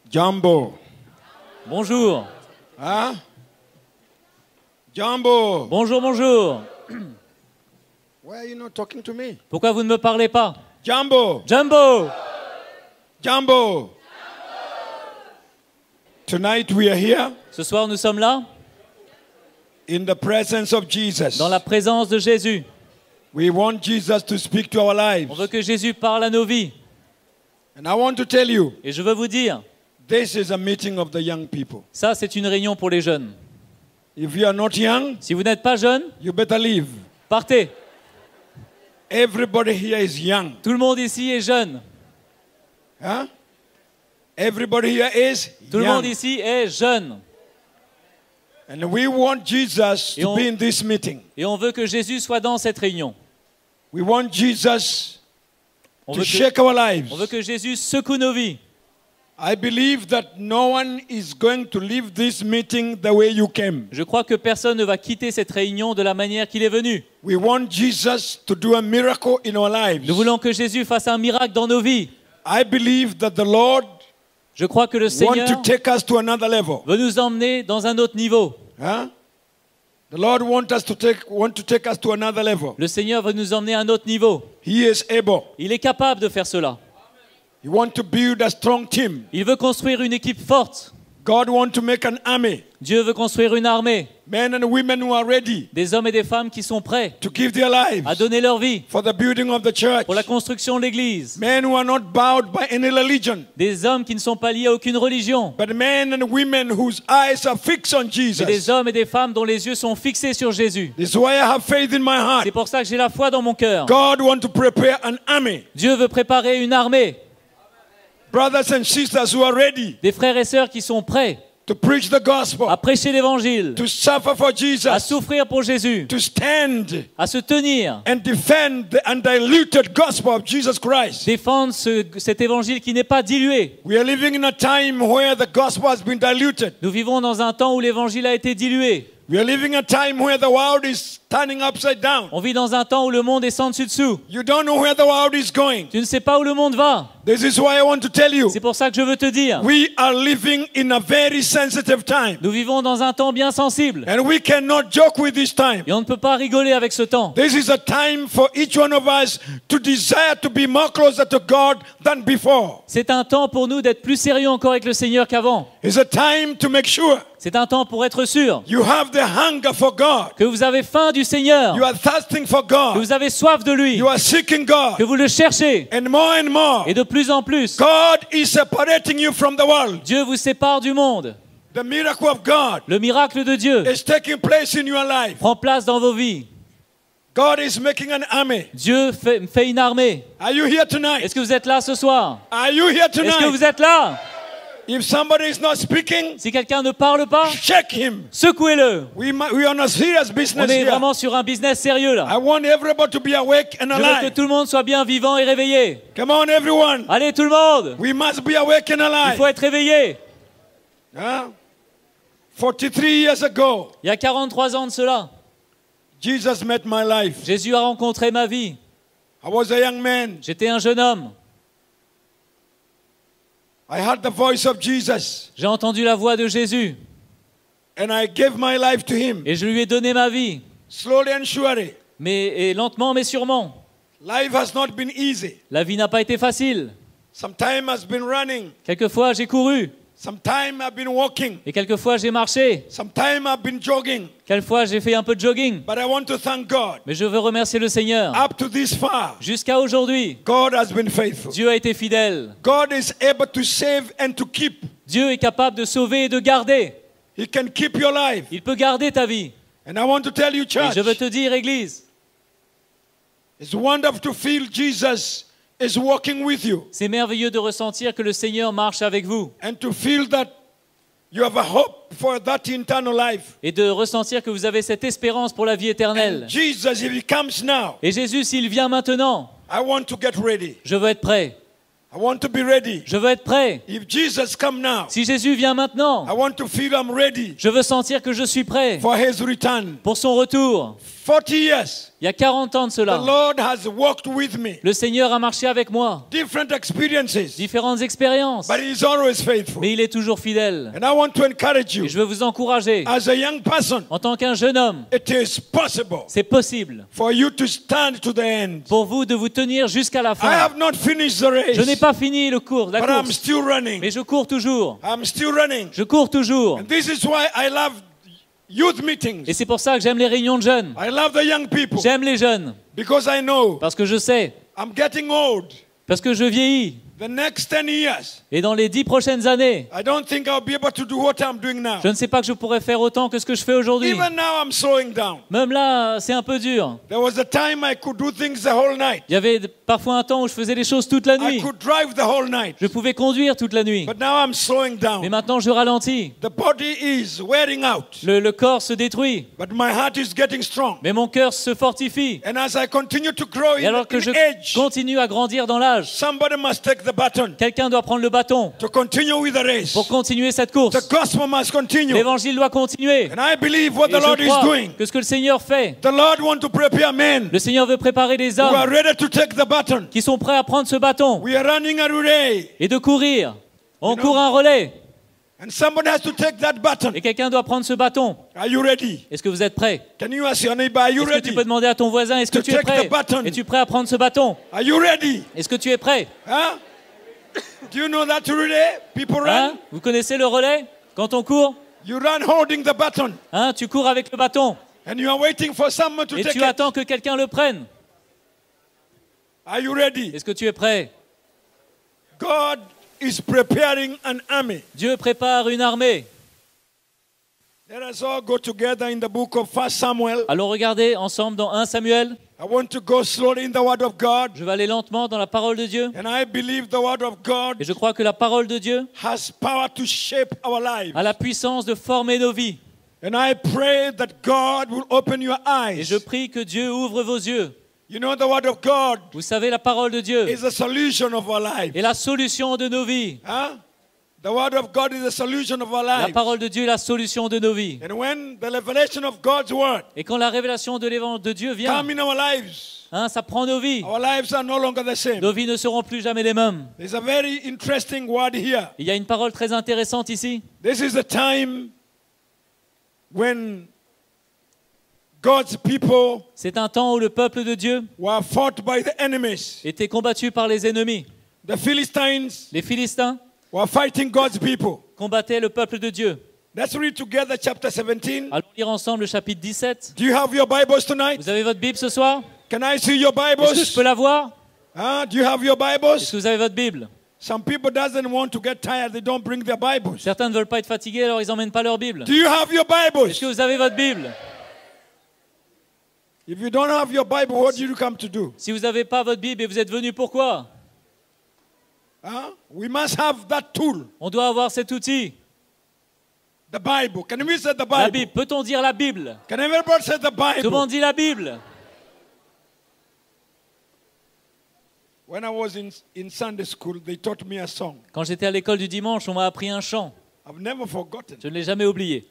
Jambo. Bonjour. Huh? Jambo. Bonjour, bonjour. Why are you not talking to me? Pourquoi vous ne me parlez pas? Jambo. Jumbo. Jambo. Tonight we are here Ce soir, nous sommes là, in the presence of Jesus. dans la présence de Jésus. We want Jesus to speak to our lives. On veut que Jésus parle à nos vies. And I want to tell you, Et je veux vous dire, this is a meeting of the young people. ça, c'est une réunion pour les jeunes. If you are not young, Si vous n'êtes pas jeune, you better leave. partez. Everybody here is young. Tout le monde ici est jeune. Huh? Everybody here is Tout le monde young. ici est jeune. And we want Jesus Et to on- be in this meeting. Et on veut que Jésus soit dans cette réunion. We want Jesus On to veut que, shake our lives. on veut que Jésus secoue nos vies. I believe that no one is going to leave this meeting the way you came. Je crois que personne ne va quitter cette réunion de la manière qu'il est venu. We want Jesus to do a miracle in our lives. Nous voulons que Jésus fasse un miracle dans nos vies. I believe that the Lord Je crois que le wants Seigneur to take us to another level. veut nous emmener dans un autre niveau. Huh? The Lord want to take us to another level. Le Seigneur veut nous emmener à un autre niveau. He is able. Il est capable de faire cela. He wants to build a strong team. Il veut construire une équipe forte. God wants to make an army. Dieu veut construire une armée, Men and women who are ready des hommes et des femmes qui sont prêts to give their lives à donner leur vie for the building of the church. pour la construction de l'Église. Men who are not bowed by any religion, Des hommes qui ne sont pas liés à aucune religion. but men and women whose eyes are fixed on Et Jesus. des hommes et des femmes dont les yeux sont fixés sur Jésus. This is why I have faith in my heart. C'est pour ça que j'ai la foi dans mon cœur. God wants to prepare an army. Dieu veut préparer une armée, Brothers and sisters who are ready des frères et sœurs qui sont prêts to preach the gospel, à prêcher l'Évangile, to suffer for à Jesus, souffrir pour Jésus, to stand à se tenir, and defend the undiluted gospel of Jesus Christ. défendre cet Évangile qui n'est pas dilué. We are living in a time where the gospel has been diluted. Nous vivons dans un temps où l'Évangile a été dilué. We are living a time where the world is turning upside down. On vit dans un temps où le monde est sans dessus-dessous. You don't know where the world is going. Tu ne sais pas où le monde va. This is why I want to tell you. C'est pour ça que je veux te dire. We are living in a very sensitive time. Nous vivons dans un temps bien sensible. And we cannot joke with this time. Et on ne peut pas rigoler avec ce temps. This is a time for each one of us to desire to be more closer to God than before. C'est un temps pour nous d'être plus sérieux encore avec le Seigneur qu'avant. It's a time to make sure C'est un temps pour être sûr you have the hunger for God. que vous avez faim du Seigneur, You are thirsting for que God. vous avez soif de lui, You are seeking God. que vous le cherchez. And more, Et de plus en plus, God is separating you from the world. Dieu vous sépare du monde. The miracle of God Le miracle de Dieu is taking place in your life. prend place dans vos vies. God is making an army. Dieu fait une armée. Are you here tonight? Est-ce que vous êtes là ce soir? Are you here Est-ce que tonight? vous êtes là? If somebody is not speaking, Si quelqu'un ne parle pas, check him. secouez-le. We are on a serious On business est here. vraiment sur un business sérieux là. I want everybody to be awake and Je veux que alive. tout le monde soit bien vivant et réveillé. Come on, everyone. Allez tout le monde, We must be awake and il alive. faut être réveillé. Huh? 43 years ago, Il y a 43 ans de cela, Jesus met my life. Jésus a rencontré ma vie. I was a young man. J'étais un jeune homme. I heard the voice of Jesus J'ai entendu la voix de Jésus and I gave my life to him. et je lui ai donné ma vie. Slowly and surely. Et lentement mais sûrement. Life has not been easy. La vie n'a pas été facile. Some time has been running. Quelquefois j'ai couru Some time I've been walking. et quelquefois j'ai marché. Some time I've been jogging. Quelquefois j'ai fait un peu de jogging. But I want to thank God. Mais je veux remercier le Seigneur. Up to this far, Jusqu'à aujourd'hui, God has been faithful. Dieu a été fidèle. God is able to save and to keep. Dieu est capable de sauver et de garder. He can keep your life. Il peut garder ta vie. And I want to tell you, Et church, je veux te dire, Église, it's wonderful to feel Jesus is walking with you c'est merveilleux de ressentir que le Seigneur marche avec vous and to feel that you have a hope for that eternal life. et de ressentir que vous avez cette espérance pour la vie éternelle. And Jesus, if he comes now, Et Jésus, s'il vient maintenant, I want to get ready. je veux être prêt. I want to be ready. Je veux être prêt. If Jesus come now, Si Jésus vient maintenant, I want to feel I'm ready je veux sentir que je suis prêt for his return. pour son retour. 40 years, Il y a 40 ans de the cela, Lord has walked with me. le Seigneur a marché avec moi. Different experiences, Différentes expériences. but He's always faithful. Mais il est toujours fidèle. And I want to encourage Et you, je veux vous encourager. as a young person, En tant qu'un jeune homme, it is possible c'est possible for you to stand to the end. pour vous de vous tenir jusqu'à la I fin. have not finished the Je n'ai race, pas fini la but I'm course, still running. mais je cours toujours. I'm still running. Je cours toujours. And this is why I love youth meetings. Et c'est pour ça que j'aime les réunions de jeunes. I love the young people J'aime les jeunes. because I know Parce que je sais. I'm getting old. Parce que je vieillis. The next 10 years, Et dans les 10 prochaines années, I don't think I'll be able to do what I'm doing now. je ne sais pas que je pourrais faire autant que ce que je fais aujourd'hui. Even now, I'm slowing down. Même là, c'est un peu dur. There was a time I could do things the whole night. Il y avait parfois un temps où je faisais les choses toute la I nuit. could drive the whole night. Je pouvais conduire toute la nuit. But now I'm slowing Mais down. maintenant, je ralentis. The body is wearing out, Le corps se détruit. but my heart is getting strong. Mais mon cœur se fortifie. And as I continue to grow Et alors que in je age, continue à grandir dans l'âge, somebody must take the baton quelqu'un doit prendre le bâton to continue with the race. pour continuer cette course. The gospel must continue. L'évangile doit continuer. And I believe what Et the Lord je is crois doing. que ce que le Seigneur fait, The Lord wants to prepare men le Seigneur veut préparer des who are hommes ready to take the baton. qui sont prêts à prendre ce bâton We are running a relay, et de courir. On You know. court un relais and somebody has to take that baton. et quelqu'un doit prendre ce bâton. Are you ready? Est-ce que vous êtes prêts? Can you ask your neighbor, are you Est-ce que tu ready? peux demander à ton voisin, est-ce que To tu es take prêt? the button. Es-tu prêt à prendre ce bâton? Are you ready? Est-ce que tu es prêt? Huh? Do you know that relay? People Hein? run. Vous connaissez le relais? Quand on court, You run holding the baton, hein, tu cours avec le bâton and you are waiting for someone to et take tu it. attends que quelqu'un le prenne. Are you ready? Est-ce que tu es prêt? God is preparing an army. Dieu prépare une armée. Let us all go together in the book of 1 Samuel. Allons regarder ensemble dans 1 Samuel. I want to go slowly in the Word of God, Je vais aller lentement dans la parole de Dieu. and I believe the Word of God Et je crois que la parole de Dieu has power to shape our lives. a la puissance de former nos vies. And I pray that God will open your Et je eyes. prie que Dieu ouvre vos yeux. You know, the Word of God Vous savez, la parole de Dieu is the solution of our lives. est la solution de nos vies. Huh? The Word of God is the solution of our La lives. parole de Dieu est la solution de nos vies. And when the revelation of God's Word Et quand la révélation de Dieu vient, come in our lives, hein, ça prend nos vies. our lives are no longer the same. Nos vies ne seront plus jamais les mêmes. There's a very interesting word here. Il y a une parole très intéressante ici. This is a time when God's people C'est un temps où le peuple de Dieu were fought by the enemies. était combattu par les ennemis. The Philistines Les Philistins were fighting God's people. combattaient le peuple de Dieu. Let's read together chapter 17. Allons lire ensemble le chapitre 17. Do you have your Bibles tonight? Vous avez votre Bible ce soir? Can I see your Est-ce que je Bibles? peux la voir? Do you have your Est-ce Bibles? que vous avez votre Bible? Some people doesn't want to get tired. They don't bring their Bibles. Certains ne veulent pas être fatigués, alors ils n'emmènent pas leur Bible. Do you have your Est-ce Bibles? que vous avez votre Bible? If you don't have your Bible, what do you come to do? Si vous n'avez pas votre Bible et vous êtes venu, pourquoi? We must have that tool, On doit avoir cet outil, the Bible. Can we say the la Bible? Bible. Peut-on dire la Bible? Can everybody say the Tout le Bible? monde dit la Bible. When I was in Sunday school, they taught me a song. Quand j'étais à l'école du dimanche, on m'a appris un chant. I've never forgotten. Je ne l'ai jamais oublié.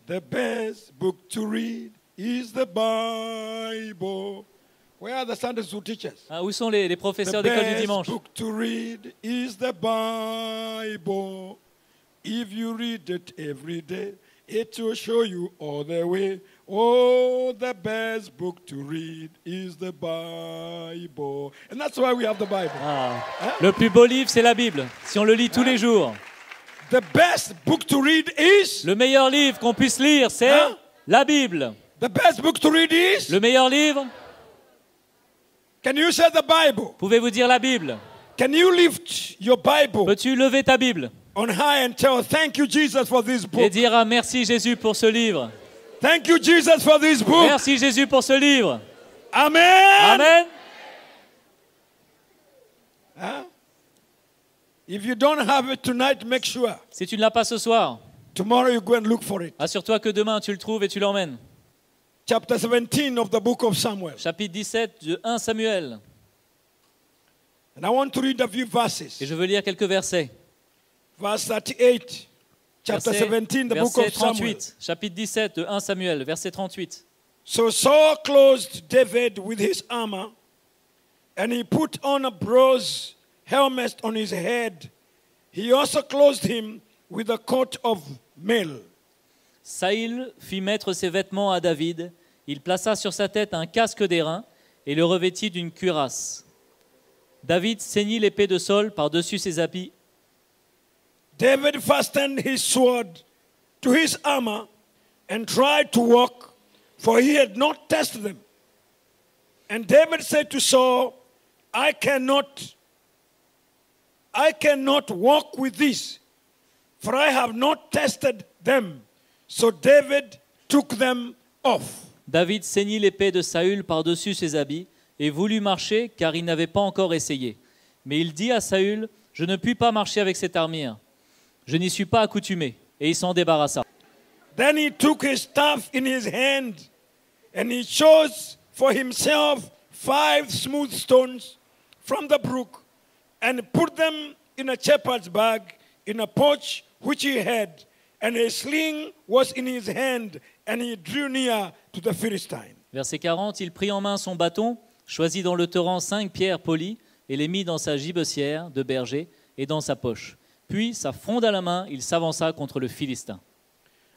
The best book to read is the Bible. Where are the Sunday school teachers? Ah, où sont les The professeurs d'école du best dimanche? book to read is the Bible. If you read it every day, it will show you all the way. Oh, the best book to read is the Bible. And that's why we have the Bible. Ah. Le plus beau livre, c'est la Bible. Si on le lit tous les jours. The best book to read is? Le meilleur livre qu'on puisse lire, c'est Hein? la Bible. The best book to read is? Le meilleur livre, Can you say the Bible? pouvez-vous dire la Bible? Can you lift your Bible Peux-tu lever ta Bible on high and tell, thank you, Jesus, for this et book. dire ah, merci Jésus pour ce livre. Thank you, Jesus, for this book. Merci Jésus pour ce livre. Amen. Amen. If you don't have it tonight, make sure. Si tu ne l'as pas ce soir, Tomorrow you go and look for it. assure-toi que demain tu le trouves et tu l'emmènes. Chapter 17 of the book of Samuel. Chapitre 17 de 1 Samuel. And I want to read a few Et verses. je veux lire quelques versets. Verse 38. Chapter Verset, 17, the book verset of Samuel. 38. Chapitre 17 de 1 Samuel, verset 38. So Saul clothed David with his armor, and he put on a bronze helmet on his head. He also clothed him with a coat of mail. Saül fit mettre ses vêtements à David. Il plaça sur sa tête un casque d'airain et le revêtit d'une cuirasse. David ceignit l'épée de Saül par-dessus ses habits. David fastened his sword to his armor and tried to walk, for he had not tested them. And David said to Saul, I cannot walk with these, for I have not tested them. So David took them off. David ceignit l'épée de Saül par-dessus ses habits et voulut marcher car il n'avait pas encore essayé. Mais il dit à Saül, je ne puis pas marcher avec cette armure. Je n'y suis pas accoutumé. Et il s'en débarrassa. Then he took his staff in his hand, and he chose for himself 5 smooth stones from the brook, and put them in a shepherd's bag in a pouch which he had, and a sling was in his hand, and he drew near to the Philistine. Verset 40, il prit en main son bâton, choisit dans le torrent 5 pierres polies, et les mit dans sa gibecière de berger et dans sa poche. Puis, sa fronde à la main, il s'avança contre le Philistin.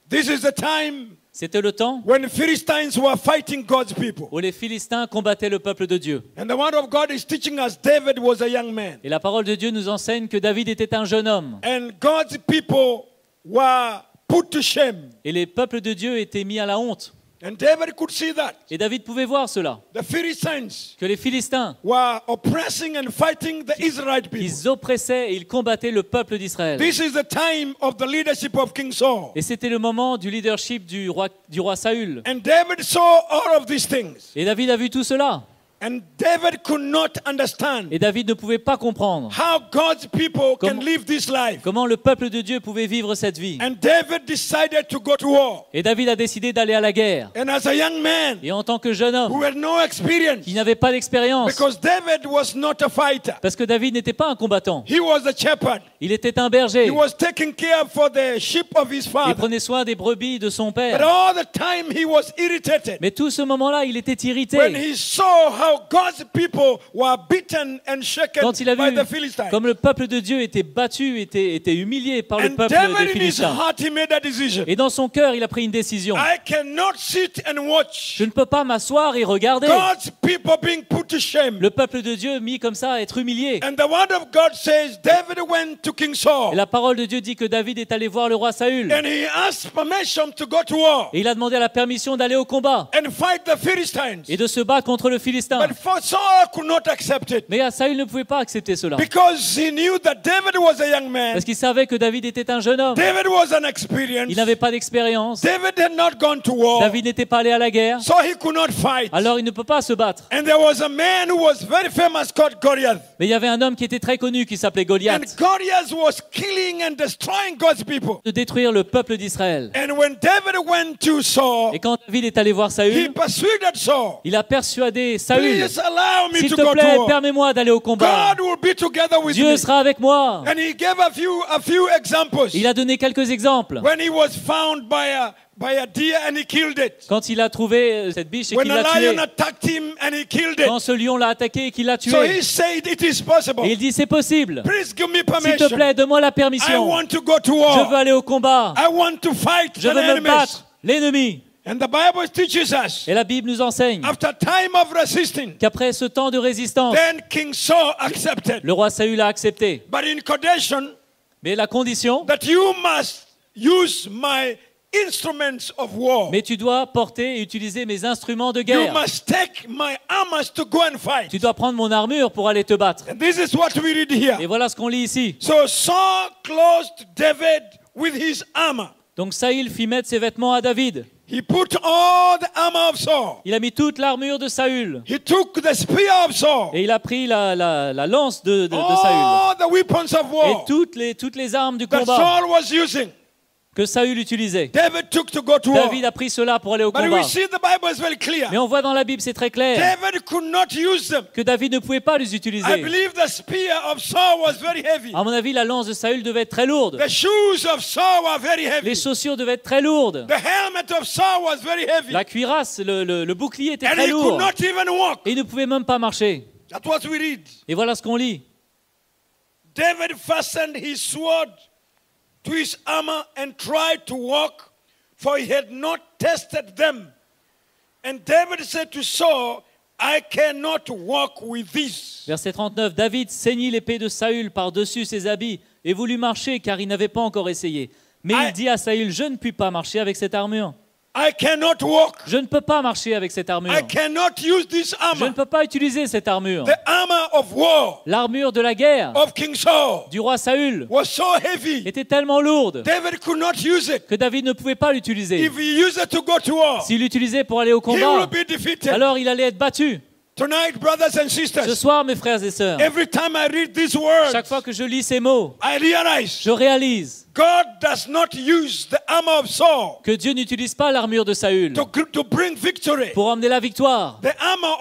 This is the time C'était le temps when the Philistines were fighting God's people. où les Philistins combattaient le peuple de Dieu. And the word of God is teaching us David was a young man. Et la parole de Dieu nous enseigne que David était un jeune homme. And God's people were put to shame. Et les peuples de Dieu étaient mis à la honte. And David could see that. Et David pouvait voir cela, The Philistines que les Philistins, were oppressing and fighting the Israelite people. ils oppressaient et ils combattaient le peuple d'Israël. This is the time of the leadership of King Saul. Et c'était le moment du leadership du roi Saül. And David saw all of these things. Et David a vu tout cela. And David could not understand Et David ne pouvait pas comprendre how God's people can Comment- live this life. comment le peuple de Dieu pouvait vivre cette vie. And David decided to go to war. Et David a décidé d'aller à la guerre. And as a young man Et en tant que jeune homme who had no experience, qui n'avait pas d'expérience, because David was not a fighter, parce que David n'était pas un combattant, he was a shepherd. il était un berger. He was taking care for the sheep of his Il father. prenait soin des brebis de son But père. all the time he was irritated Mais tout ce moment-là, il était when irrité he saw how God's people were beaten and shaken quand il a by vu the Philistines. comme le peuple de Dieu était battu, était humilié par le And peuple David des in his Philistins. heart he made a decision. Et dans son cœur, il a pris une décision. I cannot sit and watch Je ne peux pas m'asseoir et regarder God's people being put to shame. le peuple de Dieu mis comme ça à être humilié. And the word of God says David went to King Et Saul la parole de Dieu dit que David est allé voir le roi Saül. and he asked permission to go to war Et il a demandé la permission d'aller au combat and fight the Philistines. et de se battre contre le Philistin. But for Saul could not accept it Mais Saül ne pouvait pas accepter cela. because he knew that David was a young man. Parce qu'il savait que David était un jeune homme. David was inexperienced. Il n'avait pas d'expérience. David had not gone to war, David n'était pas allé à la guerre. so he could not fight. Alors il ne peut pas se battre. And there was a man who was very famous called Goliath. Mais il y avait un homme qui était très connu qui s'appelait And Goliath, Goliath was killing and destroying God's people. de détruire le peuple d'Israël. And when David went to Saul, Et quand David est allé voir he Saül, persuaded Saul, il a persuadé Saül, please allow me s'il to te go plaît, to war. permets-moi d'aller au combat. God will be together with Dieu me. sera avec moi. And he gave a few examples. Il a donné quelques exemples. When he was found by a deer and he killed it. Quand il a trouvé cette biche et When qu'il a l'a tuée. lion attacked him and he killed it. Quand ce lion l'a attaqué et qu'il l'a So tué. he said it is possible. Et il dit c'est possible. Please give me S'il te permission. plaît, donne-moi la I permission. want to go to Je veux war. aller au combat. I want to fight Je the veux me enemies. battre l'ennemi. And the Bible teaches us, Et la Bible nous enseigne after time of resisting, qu'après ce temps de résistance, then King Saul accepted. le roi Saül a accepté. But in condition Mais la condition, that you must use my instruments of war. mais tu dois porter et utiliser mes instruments de You guerre. must take my armors to go and fight. Tu dois prendre mon armure pour aller te battre. And this is what we read Et here. voilà ce qu'on lit ici. So Saul clothed David with his armor. Donc Saül fit mettre ses vêtements à David. He put all the armor of Saul. Il a mis toute l'armure de Saül. He took the spear of Saul. Et il a pris la lance de Saül. All the weapons of Et war toutes les armes du that combat Saul was using. que Saül utilisait. David took to go to war. David a pris cela pour aller au But combat. we see the Bible is very clear. Mais on voit dans la Bible, c'est très clair, David could not use them. que David ne pouvait pas les I utiliser. believe the spear of Saul was very heavy. À mon avis, la lance de Saül devait être très lourde. The shoes of Saul were very heavy. Les chaussures devaient être très lourdes. The helmet of Saul was very heavy. La cuirasse, le bouclier était And très he could lourd. not even walk. Et il ne pouvait même pas marcher. That's what we read. Et voilà ce qu'on lit. David fastened his sword to his armor and tried to walk, for he had not tested them. And David said to Saul, I cannot walk with this. Verset 39. David ceignit l'épée de Saül par-dessus ses habits et voulut marcher car il n'avait pas encore essayé. Mais il dit à Saül, je ne puis pas marcher avec cette armure. I cannot walk. Je ne peux pas marcher avec cette armure. I cannot use this Je ne armor. peux pas utiliser cette armure. The armor of war L'armure de la guerre of King Saul du roi Saül was so heavy. était tellement lourde David could not use it. que David ne pouvait pas l'utiliser. If he used it to go to war, S'il l'utilisait pour aller au he will combat, be defeated. alors il allait être battu. Tonight, brothers and Ce sisters, soir, mes frères et sœurs, every time I read these words, chaque fois que je lis ces mots, I realize je réalise God does not use the armor of Saul que Dieu n'utilise pas l'armure de Saül to bring victory. pour emmener la victoire. The armor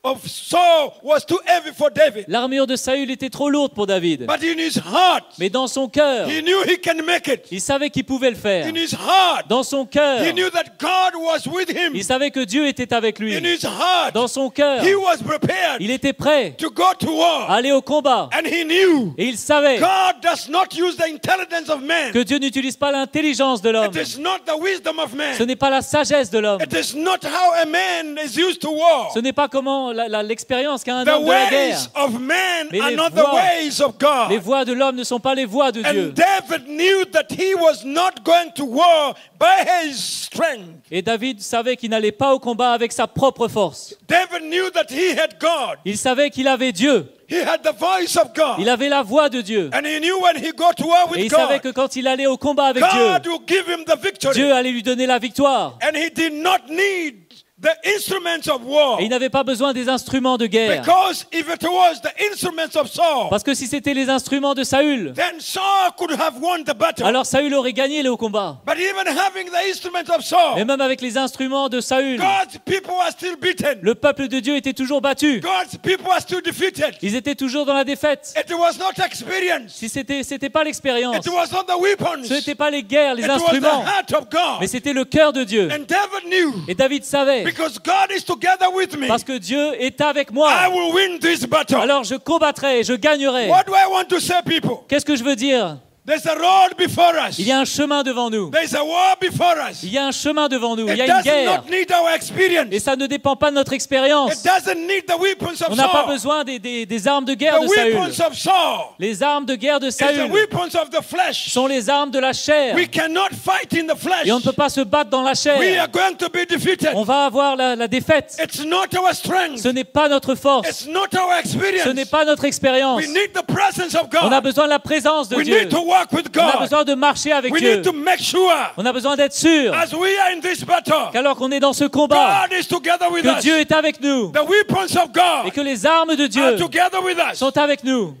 of Saul was too heavy for David. L'armure de Saül était trop lourde pour David. But in his heart, Mais dans son cœur, he knew he can make it. il savait qu'il pouvait le faire. In his heart, Dans son cœur, he knew that God was with him. il savait que Dieu était avec lui. In his heart, Dans son cœur, he was prepared il était prêt to go to war. à aller au combat. And he knew Et il savait God does not use the intelligence of man. que Dieu n'utilise pas l'intelligence de l'homme. It is not the wisdom of man. Ce n'est pas la sagesse de l'homme. It is not how a man is used to war. Ce n'est pas comment l'expérience qu'a un The homme de la guerre. ways of man Mais are les not the voies- ways of God. Les voies de l'homme ne sont pas les voies de Dieu. And David knew that he was not going to war by his strength. Et David savait qu'il n'allait pas au combat avec sa propre force. David knew that he had God. Il savait qu'il avait Dieu. He had the voice of God. Il avait la voix de Dieu. And he knew when he go to war Et with il savait God, que quand il allait au combat avec God Dieu, will give him the victory. Dieu allait lui donner la victoire. And he did not need the instruments of war. Et il n'avait pas besoin des instruments de guerre. Because if it was the instruments of Saul, Parce que si c'était les instruments de Saül, then Saul could have won the battle. alors Saül aurait gagné le combat. But even having the instruments of Et Saul, même avec les instruments de Saül, God's people are still beaten. le peuple de Dieu était toujours battu. God's people are still defeated. Ils étaient toujours dans la défaite. It was not experience. Si c'était pas l'expérience, It was not the weapons. ce n'était pas les guerres, les It was the instruments, heart of God. mais c'était le cœur de Dieu. And David knew, Et David savait, because God is together with me, parce que Dieu est avec I moi, will win this battle. alors je combattrai, je gagnerai. What do I want to say, people? Qu'est-ce que je veux dire? There's a road before us. Il y a un chemin devant nous. There's a war before us. Il y a un chemin devant nous. Il y It a une does guerre. not need our experience. Et ça ne dépend pas de notre expérience. It doesn't need the weapons of On n'a pas Saul. besoin des armes de guerre The de Saül. weapons of Saul Les armes de guerre de is the Saül weapons of the flesh. sont les armes de la chair. We cannot fight in the flesh. Et on ne peut pas se battre dans la We chair. are going to be defeated. On va avoir la défaite. It's not our strength. Ce n'est pas notre force. It's not our experience. Ce n'est pas notre expérience. We need the presence of On a God. besoin de la présence de We Dieu. need to walk with On a God. besoin de marcher avec We Dieu. need to make sure, On a besoin d'être sûr as we are in this battle, qu'alors qu'on est dans ce combat, God is together with que us. Dieu est avec nous The weapons of et God que les armes de are Dieu together with us. sont avec nous.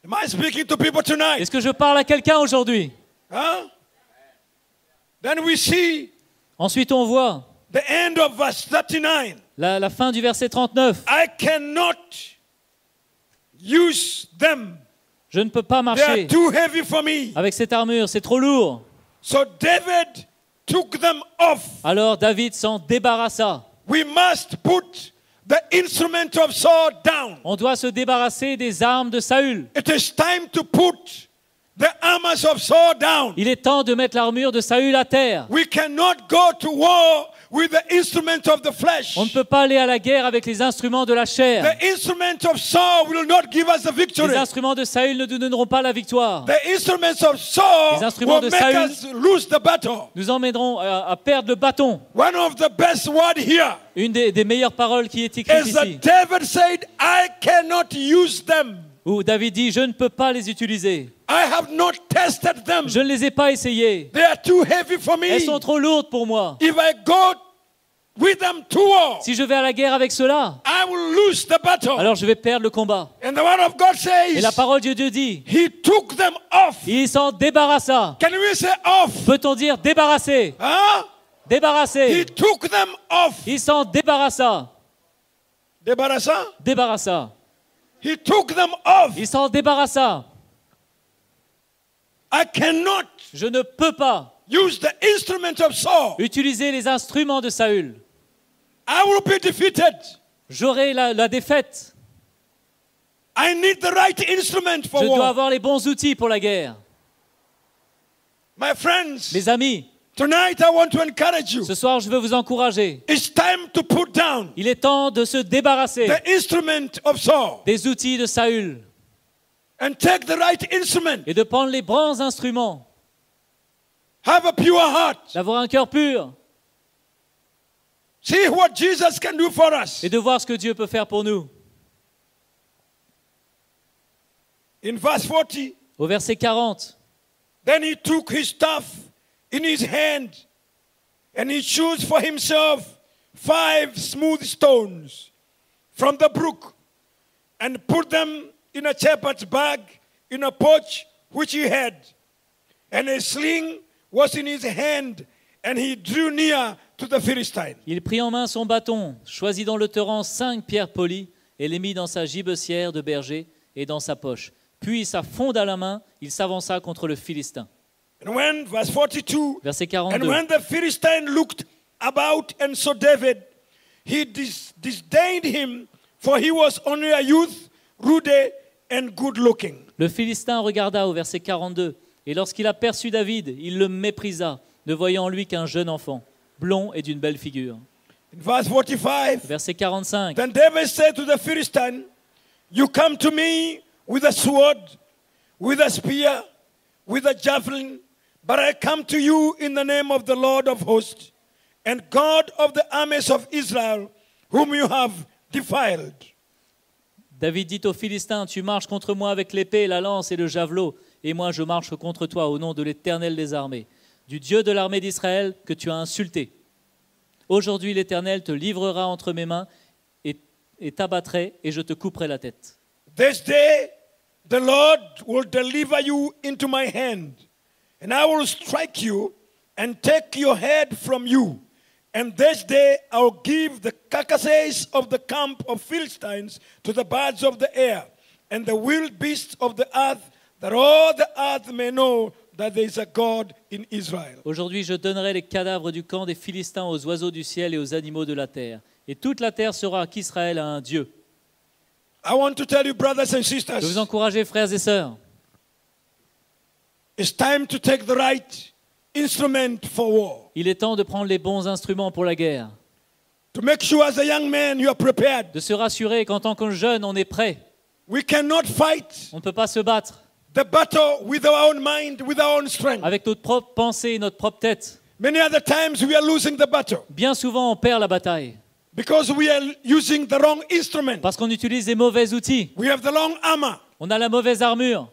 Am I speaking to people tonight? Est-ce que je parle à quelqu'un aujourd'hui? Huh? Then we see Ensuite, on voit the end of verse 39. la fin du verset 39. I cannot use them. Je ne peux pas They are marcher too heavy for me. avec cette armure, c'est trop lourd. So David took them off. Alors David s'en débarrassa. We must put the instrument of Saul down. On doit se débarrasser des armes de Saül. It is time to put the armors of Saul down. Il est temps de mettre l'armure de Saül à terre. We cannot go to war with the instrument of the flesh. On ne peut pas aller à la guerre avec les instruments de la chair. The instrument of Saul will not give us the victory. Les instruments de Saül ne nous donneront pas la victoire. The instruments of Saul Les instruments will de make Saül us lose the battle. Nous emmènerons à perdre le bâton. One of the best words here Une des meilleures paroles qui est écrite is that ici, David said, I cannot use them. où David dit, je ne peux pas les utiliser. I have not tested them. Je ne les ai pas essayées. They are too heavy for me. Elles sont trop lourdes pour moi. If I go with them to war, Si je vais à la guerre avec cela, I will lose the battle. alors je vais perdre le combat. And the word of God Et la says, parole de Dieu dit, He took them off. il s'en débarrassa. Can we say off? Peut-on dire débarrasser? Huh? He Débarrasser. took them off. Il s'en débarrassa. Debarasa? Débarrassa. He took them off. Il s'en débarrassa. I cannot Je ne peux pas use the instrument of Saul. utiliser les instruments de Saül. I will be defeated. J'aurai la défaite. I need the right instrument for Je dois war. avoir les bons outils pour la guerre. My friends, Mes amis, tonight I want to encourage you. ce soir, je veux vous encourager. It's time to put down Il est temps de se débarrasser the instrument of Saul des outils de Saül and take the right instrument. et de prendre les bons instruments, Have a pure heart. d'avoir un cœur pur See what Jesus can do for us. et de voir ce que Dieu peut faire pour nous. In verse 40, Au verset 40, then he took his staff in his hand and he chose for himself 5 smooth stones from the brook and put them in a shepherd's bag in a pouch which he had. And a sling was in his hand and he drew near to the Philistine. il prit en main son bâton, choisit dans le torrent 5 pierres polies et les mit dans sa gibecière de berger et dans sa poche. Puis, sa fronde à la main, il s'avança contre le Philistin. And when, verse 42, Verset and 42. when the Philistine looked about and saw David, he disdained him, for he was only a youth, rude and good looking. Le Philistin regarda au verset 42, et lorsqu'il aperçut David, il le méprisa, ne voyant en lui qu'un jeune enfant, blond et d'une belle figure. In verse 45, Verset 45. then David said to the Philistine, you come to me with a sword, with a spear, with a javelin, but I come to you in the name of the Lord of hosts, and God of the armies of Israel, whom you have defiled. David dit aux Philistins, tu marches contre moi avec l'épée, la lance et le javelot, et moi je marche contre toi au nom de l'Éternel des armées, du Dieu de l'armée d'Israël que tu as insulté. Aujourd'hui l'Éternel te livrera entre mes mains et t'abattrai et je te couperai la tête. This day the Lord will deliver you into my hand, and I will strike you and take your head from you. And this day I will give the carcasses of the camp of Philistines to the birds of the air and the wild beasts of the earth, that all the earth may know that there is a God in Israel. Aujourd'hui je donnerai les cadavres du camp des Philistins aux oiseaux du ciel et aux animaux de la terre. Et toute la terre saura qu'Israël a un Dieu. I want to tell you, brothers and Je veux vous sisters, encourager, frères et sœurs. it's time to take the right instrument for war. Il est temps de prendre les bons instruments pour la guerre. To make sure as a young man you are prepared. De se rassurer qu'en tant que jeune, on est prêt. We cannot fight On ne peut pas se battre the battle with our own mind, with our own strength. avec notre propre pensée et notre propre tête. Many other times we are losing the battle Bien souvent, on perd la bataille because we are using the wrong instrument. parce qu'on utilise les mauvais outils. We have the long armor, On a la mauvaise armure.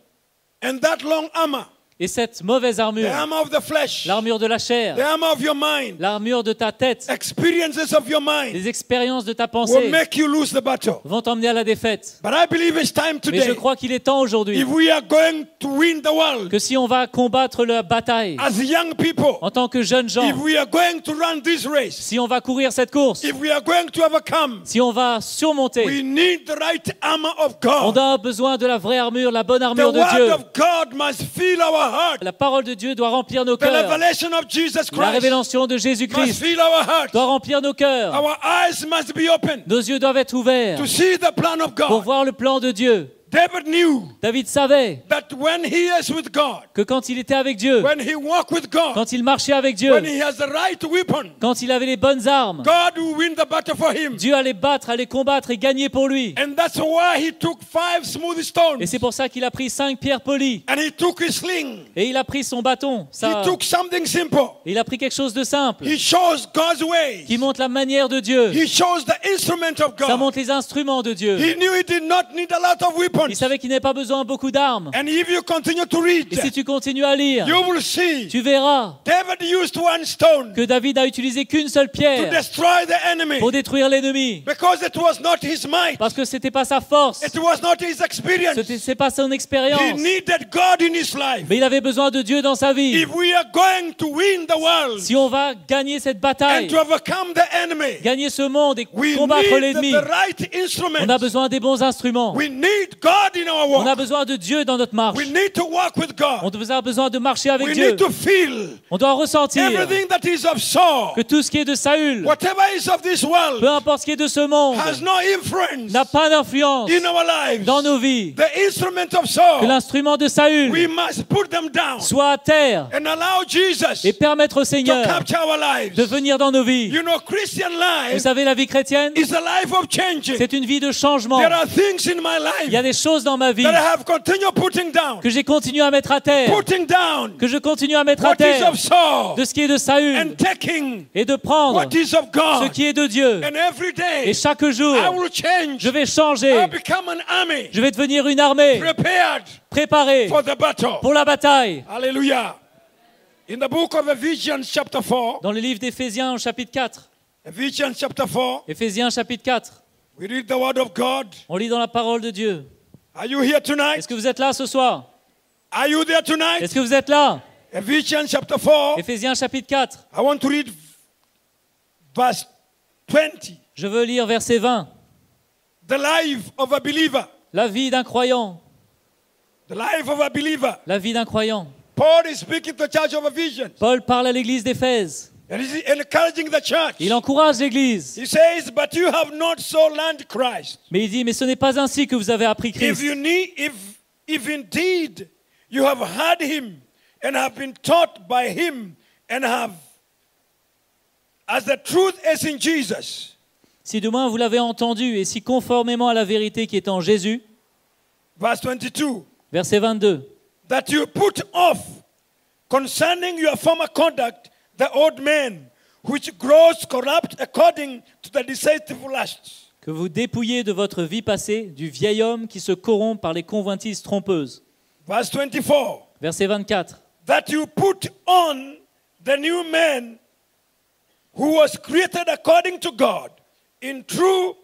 and that long armor, Et cette mauvaise the armure, armor of the flesh, l'armure de la the chair, armor of your mind, l'armure de ta tête, experiences of your mind les expériences de ta will pensée make you lose the battle. vont t'emmener à la défaite. But I believe it's time Mais je today, crois qu'il est temps aujourd'hui if we are going to win the world que si on va combattre la bataille as young people, en tant que jeunes gens, if we are going to run this race, si on va courir cette course, if we are going to overcome, si on va surmonter, we need the right armor of on God. a besoin de la vraie armure, la bonne The armure de word Dieu. of God must fill our heart. La parole de Dieu doit remplir nos The cœurs. revelation of Jesus La Christ révélation de must Jésus-Christ fill our heart. doit remplir nos cœurs. Our eyes must be open Nos yeux doivent être ouverts to see the plan of pour God. voir le plan de Dieu. David knew David savait that when he is with God, que quand il était avec Dieu, when he walked with God, quand il marchait avec Dieu, when he has the right weapon, quand il avait les bonnes armes, God will win the battle for him. Dieu allait battre, allait combattre et gagner pour lui. And that's why he took 5 smooth Et stones c'est pour ça qu'il a pris 5 pierres polies. and he took his sling. Et il a pris son bâton. He took something simple. Il a pris quelque chose de simple He shows God's ways. qui montre la manière de Dieu. He shows the instrument of Ça God. montre les instruments de Dieu. He knew he did not need a lot of weapons. weapons. savait qu'il n'avait pas besoin de beaucoup d'armes. And if you continue to read, Et si tu continues à lire, you will see tu verras David used one stone que David a utilisé qu'une seule to pierre destroy the enemy. pour détruire l'ennemi. Because it was not his might. Parce que c'était pas sa force, It was not his experience. c'est pas son expérience. He needed God in his life. Mais il avait besoin de Dieu dans sa vie. If we are going to win the world Si on va gagner cette and bataille, to overcome the enemy, gagner ce monde et we combattre need l'ennemi, the right on a instruments. besoin des bons instruments. We need God in our On a walk. besoin de Dieu dans notre marche. We need to walk with On God. a besoin de marcher avec We Dieu. need to feel On doit ressentir everything that is of Saul, que tout ce qui est de Saül, whatever is of this peu world, importe ce qui est de ce monde, has no influence n'a pas d'influence in our lives. dans nos vies. The instrument of Que Saul, l'instrument de we Saül must put them down soit à terre and allow Jesus et permettre au to Seigneur capture our lives. de venir dans nos vies. You know, Christian Vous life savez, la vie chrétienne, is a life of changing. c'est une vie de changement. There are things in my Il y a life des choses dans ma vie that I have continued putting down, que j'ai continué à mettre à terre, que je continue à mettre à what is terre of Saul de ce qui est de Saül and taking et de prendre what is of ce God. qui est de Dieu. And every day Et chaque jour, I will change. je vais changer. I'll become an army Je vais devenir une armée prepared préparée for the battle. pour la bataille. Hallelujah. In the book of Ephesians chapter 4, Dans le livre d'Éphésiens au chapitre 4, Ephesians chapter 4, Éphésiens chapitre 4, we read the word of God. on lit dans la parole de Dieu. Are you here Est-ce tonight? que vous êtes là ce soir? Are you there tonight? Est-ce que vous êtes là? Ephesians chapter 4, Éphésiens chapitre 4, I want to read verse 20. je veux lire verset 20. The life of a believer. La vie d'un croyant, The life of a believer. la vie d'un croyant. Paul is speaking to the church of Ephesians. Paul parle à l'église d'Éphèse. And he's encouraging the church. Il encourage l'église. He says, but you have not so learned Christ. Mais il dit, mais ce n'est pas ainsi que vous avez appris Christ. If indeed you have heard him and have been taught by him and have, as the truth is in Jesus. Si de moins vous l'avez entendu et si conformément à la vérité qui est en Jésus, Verse 22. verset 22, That you put off concerning your former conduct the old man, which grows corrupt according to the deceitful lusts. que vous dépouillez de votre vie passée du vieil homme qui se corrompt par les convoitises trompeuses. Verse 24. Verset 24, That you put on the new man who was created according to God in true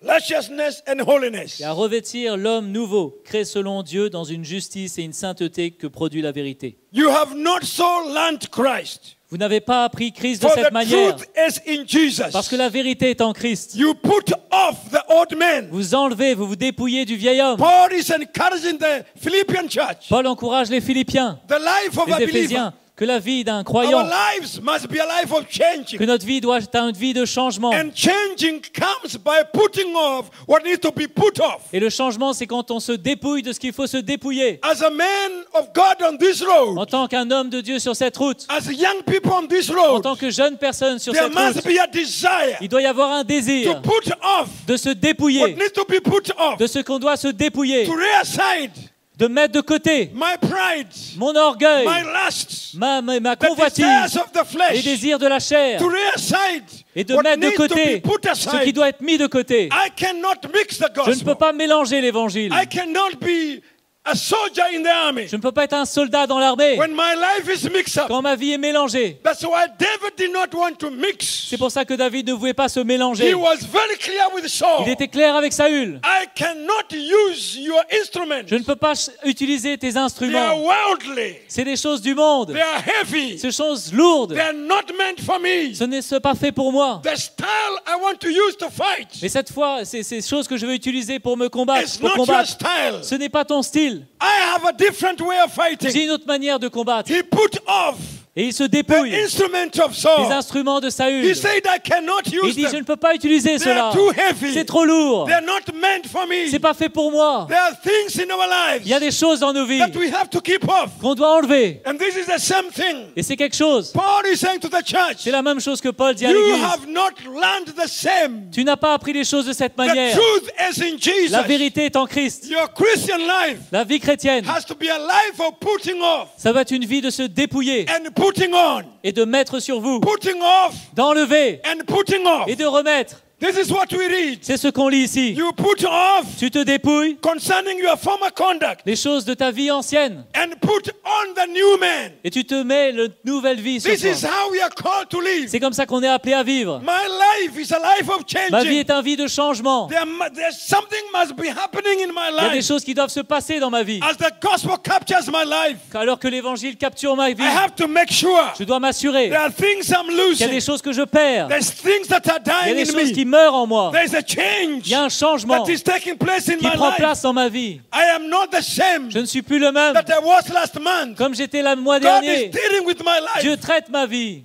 righteousness and holiness. et à revêtir l'homme nouveau, créé selon Dieu dans une justice et une sainteté que produit la vérité. You have not so learned Christ. Vous n'avez pas appris Christ de For cette the manière, truth is in Jesus. parce que la vérité est en Christ. You put off the old man. Vous enlevez, vous vous dépouillez du vieil homme. Paul is encouraging the Philippian church. Paul encourage les Philippiens, The life of les a believer. Éphésiens, que la vie d'un Our croyant, lives must be a life of que changing. notre vie doit être une vie de changement. And changing comes by putting off what needs to be put off. Et le changement, c'est quand on se dépouille de ce qu'il faut se dépouiller. As a man of God on this road, En tant qu'un homme de Dieu sur cette route, as young people on this en road, tant que jeune personne sur there cette must route, be a desire il doit y avoir un to désir put off de se what dépouiller needs to be put off, de ce qu'on doit se dépouiller, to lay aside de mettre de côté my pride, mon orgueil, my lusts, ma the convoitise, desires of the les flesh, désirs de la chair, to lay aside et de what mettre de needs to be côté put ce qui aside. doit être mis de côté. I cannot mix the Je ne peux gospel. pas mélanger l'évangile. I cannot be a soldier in the army Je ne peux pas être un soldat dans l'armée when my life is mixed up. quand ma vie est mélangée. That's why David did not want to mix. C'est pour ça que David ne voulait pas se He mélanger. was very clear with Saul. Il était clair avec Saül. I cannot use your instruments. Je ne peux pas utiliser tes They are instruments. worldly. C'est des choses du monde. They are heavy. Ces choses lourdes. They are not meant for me. Ce n'est pas fait pour moi. The style I want to use to fight Mais cette fois, c'est ces choses que je veux utiliser pour me combattre. is Pour not your combattre. style. Ce n'est pas ton style. I have a different way of J'ai fighting. une autre manière de combattre. He put off Et il se the dépouille instrument of des Saul. instruments de He Saül. said, I cannot Il use dit, je ne them. peux pas utiliser They are cela. too heavy. C'est trop lourd. They are not meant for me. C'est pas fait pour moi. There are things in our lives Il y a des choses dans nos vies that we have to keep off. qu'on doit enlever. And this is the same thing. Et c'est quelque chose. Paul is saying to the church, C'est la même chose que Paul dit à you l'église. have not learned the same. Tu n'as pas appris les choses de cette The manière. truth is in Jesus. La vérité est en Christ. Your Christian life La vie chrétienne, has to be a life of putting off ça va être une vie de se dépouiller and putting on. et de mettre sur vous, Putting off d'enlever and putting off. et de remettre. This is what we read. C'est ce qu'on lit ici. You put off Tu te dépouilles concerning your former conduct les choses de ta vie ancienne and put on the new man. et tu te mets une nouvelle vie sur This is toi. how we are called to live. C'est comme ça qu'on est appelé à vivre. My life is a life of Ma vie changing. est une vie de changement. There's something must be happening in my Il y a des life. choses qui doivent se passer dans ma vie. As the gospel captures my life, Alors que l'évangile capture ma vie, I have to make sure je dois m'assurer there are things I'm qu'il y a losing. des choses que je perds. There's things that are Il y a dying des in choses qui me. meurent en moi. There's a change Il y a un changement that is taking place in qui my prend life. place dans ma vie. I am not the same Je ne suis plus le même that I was last month. comme j'étais le mois God is dernier. dealing with my Dieu life. traite ma vie.